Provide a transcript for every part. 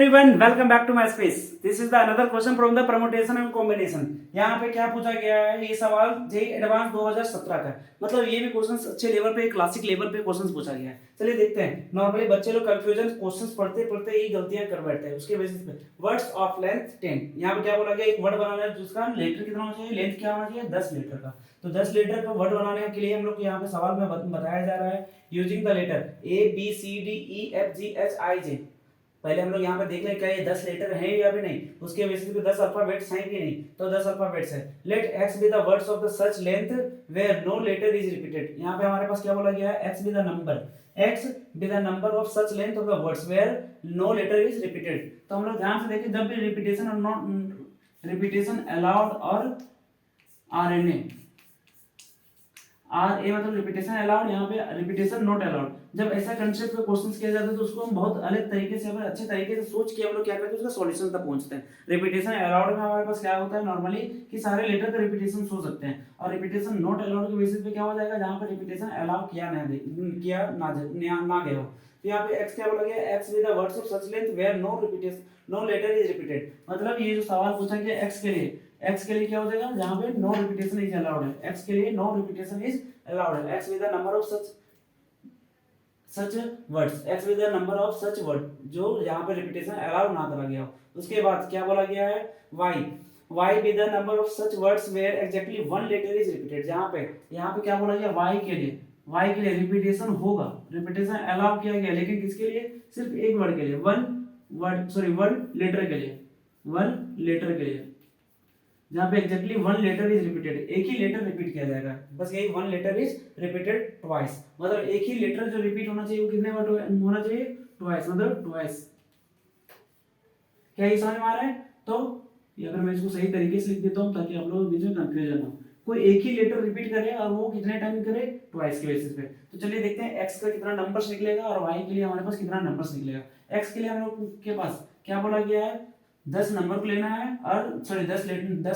everyone, welcome back to my space. This is the another question from the permutation and combination. यहाँ पे क्या पूछा गया है, ये सवाल जेई एडवांस 2017 का है। मतलब ये भी क्वेश्चंस अच्छे लेवल पे, क्लासिक लेवल पे क्वेश्चंस पूछा गया है। चलिए देखते हैं। नॉर्मली बच्चे लोग कंफ्यूजन क्वेश्चंस पढ़ते पढ़ते ही गलतियां कर बैठते हैं। उसके बेसिस पे वर्ड्स ऑफ लेंथ 10, यहाँ पे क्या बोला गया, एक वर्ड बनाना है जिसका लेटर कितना होना चाहिए, लेंथ क्या होना चाहिए, 10 लेटर का। तो 10 लेटर का वर्ड बनाने के लिए हम लोग यहाँ पे सवाल में बताया जा रहा है using the letter A B C D E F G H I J. पहले हम लोग यहाँ पे देख लें क्या ये 10 लेटर हैं या भी नहीं, उसके बेसिस पे 10 अल्फाबेट्स हैं कि नहीं। तो 10 अल्फाबेट्स है। Let x be the words of the such length where no letter is repeated. यहाँ पे हमारे पास क्या बोला गया है, x be the number, x be the number of such length of the words where no letter is repeated. तो हम लोग ध्यान से देखें, जब भी रिपीटेशन और नॉट रिपीटेशन अलाउड और आर एन ए मतलब रिपीटेशन अलाउड, यहाँ पे रिपीटेशन नॉट अलाउड। जब ऐसा कंसेप्ट पे क्वेश्चंस किया जाता है तो उसको हम बहुत अलग तरीके से, अच्छे तरीके से सोच के हम लोग क्या करते हैं, उसका सॉल्यूशन तक पहुंचते हैं। रिपीटेशन अलाउड में हमारे पास क्या होता है नॉर्मली कि सारे लेटर का रिपीटेशन हो सकते हैं, और रिपीटेशन नॉट अलाउड के बेसिस पे क्या हो जाएगा, जहां पर रिपीटेशन अलाउ किया ना गया हो। तो यहाँ पे एक्स क्या बोला गया, x with the words of such length where no letter is repeated. मतलब ये जो सवाल पूछा गया एक्स के लिए क्या हो जाएगा, जहां पे नो रिपीटेशन इज अलाउड है, एक्स के लिए नो रिपीटेशन इज अलाउड है। X with the number of such words, x with the number of such word जो यहाँ पे रिपीटेशन अलाउ ना करा गया हो। उसके बाद क्या बोला गया है, y with the number of such words where exactly one letter is repeated. यहाँ पे क्या बोला गया, वाई के लिए रिपीटेशन होगा, रिपीटेशन अलाउ किया गया, लेकिन किसके लिए, सिर्फ एक वर्ड के लिए, वन लेटर के लिए, जहाँ पे exactly one letter is repeated, एक ही लेटर रिपीट किया जाएगा, बस यही one letter is repeated twice. मतलब एक ही लेटर जो रिपीट होना चाहिए वो कितने बार होना चाहिए, ट्वाइस, मतलब ट्वाइस। क्या ये समझ में आ रहा है? तो ये अगर मैं इसको सही तरीके से लिख देता हूँ ताकि आप लोगों के बीच में कंफ्यूजन हो, कोई एक ही लेटर रिपीट करे और वो कितने टाइम करे, ट्वाइस के बेसिस पे। तो चलिए देखते हैं एक्स का कितना नंबर्स निकलेगा और वाई के लिए हमारे पास कितना नंबर्स निकलेगा। एक्स के लिए हम लोग के पास क्या बोला गया है, 10 नंबर को लेना है, और सॉरी 10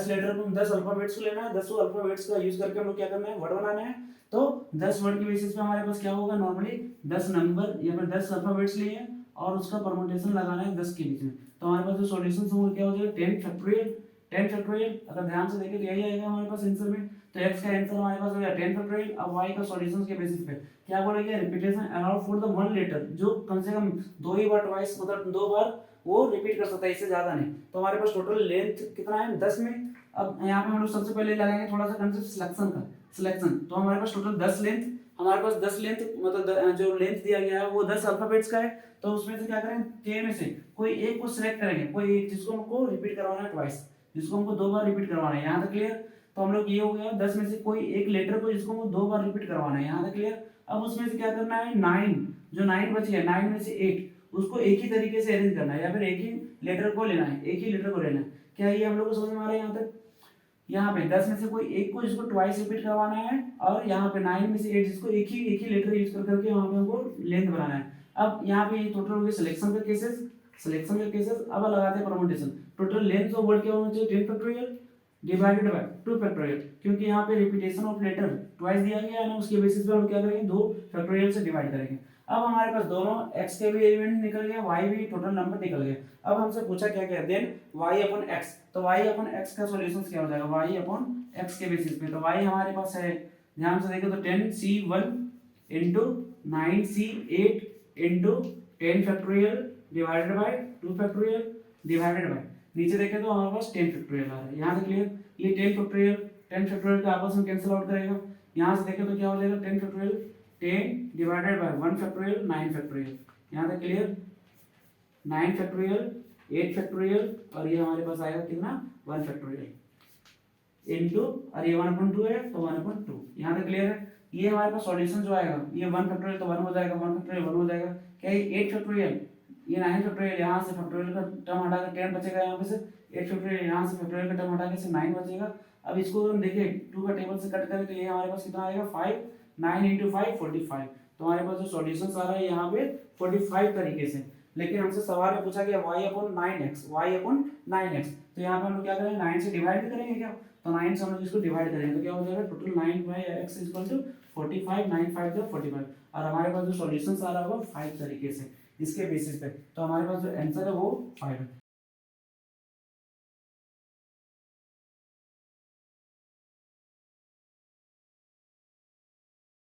लेटर को, 10 अल्फाबेट्स को लेना है। 10 अल्फाबेट्स का यूज करके हम लोग क्या करना है, वर्ड बनाना है। तो 10 वर्ड के बेसिस पे हमारे पास क्या होगा, नॉर्मली 10 नंबर या फिर 10 अल्फाबेट्स लिए और उसका परमुटेशन लगाना है 10 के बीच में। तो हमारे पास जो सॉल्यूशन होगा क्या हो जाएगा, 10 फैक्टोरियल। अगर ध्यान से देखें तो यही आएगा हमारे पास आंसर में। तो x का आंसर हमारे पास हो गया 10 फैक्टोरियल। अब y का सॉल्यूशंस के बेसिस पे क्या बोलेंगे, repetition allowed for the one letter, जो कम से कम दो ही बार ट्वाइस, मतलब 2 बार वो रिपीट कर सकता है, इससे ज्यादा नहीं। तो हमारे पास टोटल लेंथ कितना है, 10 में। अब यहाँ पे हम लोग सबसे पहले लगाएंगे थोड़ा सा कंसेप्ट सिलेक्शन। तो हमारे पास टोटल 10 लेंथ, मतलब जो लेंथ दिया गया है वो 10 अल्फाबेट्स का है। तो उसमें से क्या करें, के में से कोई एक को सिलेक्ट करेंगे, कोई एक जिसको हमको रिपीट करवाना है ट्वाइस, जिसको हमको 2 बार रिपीट करवाना है। यहाँ तक क्लियर? तो हम लोग ये हो गया 10 में से कोई एक लेटर को जिसको हमको 2 बार रिपीट करवाना है। यहाँ तक क्लियर? अब उसमें से क्या करना है, 9 बच गया, 9 में से 8 उसको एक ही तरीके से अरेंज करना है, या फिर एक ही लेटर को लेना है, क्या ये हम लोग को समझ में आ रहा है? यहाँ तक यहाँ पे 10 में से कोई एक को जिसको ट्वाइस रिपीट करवाना है, और यहाँ पे 9 में से 8 जिसको एक ही लेटर यूज करके वहां पे हमको लेंथ बनाना है। अब यहाँ पे टोटल हो गए सिलेक्शन के केसेस। अब लगाते हैं permutation. Total length of word क्या होना चाहिए, 10 फैक्टोरियल डिवाइडेड बाय 2 फैक्टोरियल, क्योंकि यहाँ पे रिपीटेशन ऑफ लेटर ट्वाइस दिया गया है ना, उसके बेसिस पे हम क्या करेंगे, 2 फैक्टोरियल से डिवाइड करेंगे। अब हमारे पास दोनों x के भी एलिमेंट निकल गया, y भी टोटल नंबर निकल गया। अब हमसे पूछा क्या क्या, देन y अपॉन x। तो y अपॉन x का सॉल्यूशन क्या हो जाएगा, y अपॉन x के बेसिस पे। तो y हमारे पास है, ध्यान से देखो तो 10c1 into 9c8 into 10 factorial divided by 2 factorial divided by, नीचे देखें तो हमारे पास 10 फैक्टोरियल आ रहा है। यहाँ से क्लियर? ये 10 फैक्टोरियल का आपस में कैंसिल आउट करेगा। यहाँ से देखें तो क्या हो जाएगा, 10 factorial 10 divided by 1 factorial 9 factorial. यहाँ तक क्लियर? 9 फैक्टोरियल 8 फैक्टोरियल, और ये हमारे पास आएगा कितना, 1 फैक्टोरियल इनटू, और ये 1/2 है तो 1/2। यहाँ तक क्लियर है? ये हमारे पास सॉल्यूशन जो आएगा, ये 1 फैक्टोरियल तो 1 हो जाएगा, 1 फैक्टोरियल 1 हो जाएगा। क्या ये 8 फैक्टोरियल, ये 9 फैक्टोरियल, यहाँ से फैक्टोरियल का टर्म हटा के 10 बचेगा, यहाँ पे से 8 फैक्टोरियल, यहाँ से फैक्टोरियल का टर्म हटा के से 9 बचेगा। अब इसको हम देखें 2 का टेबल से कट करें तो ये हमारे पास कितना आएगा, 5, 9 into 5 45। तो हमारे पास जो सॉल्यूशंस आ रहा है यहाँ पे 45 तरीके से। लेकिन हमसे सवाल में पूछा गया y अपॉन 9x। तो यहाँ पे हम लोग क्या करेंगे, 9 से डिवाइड करेंगे क्या, तो 9 से हम लोग इसको डिवाइड करेंगे तो क्या हो जाएगा, टोटल 9/x इक्वल टू 45, 9 5 45। और हमारे पास जो सॉल्यूशंस आ रहा होगा 5 तरीके से। इसके बेसिस पे, तो हमारे पास जो आंसर है वो 5 है।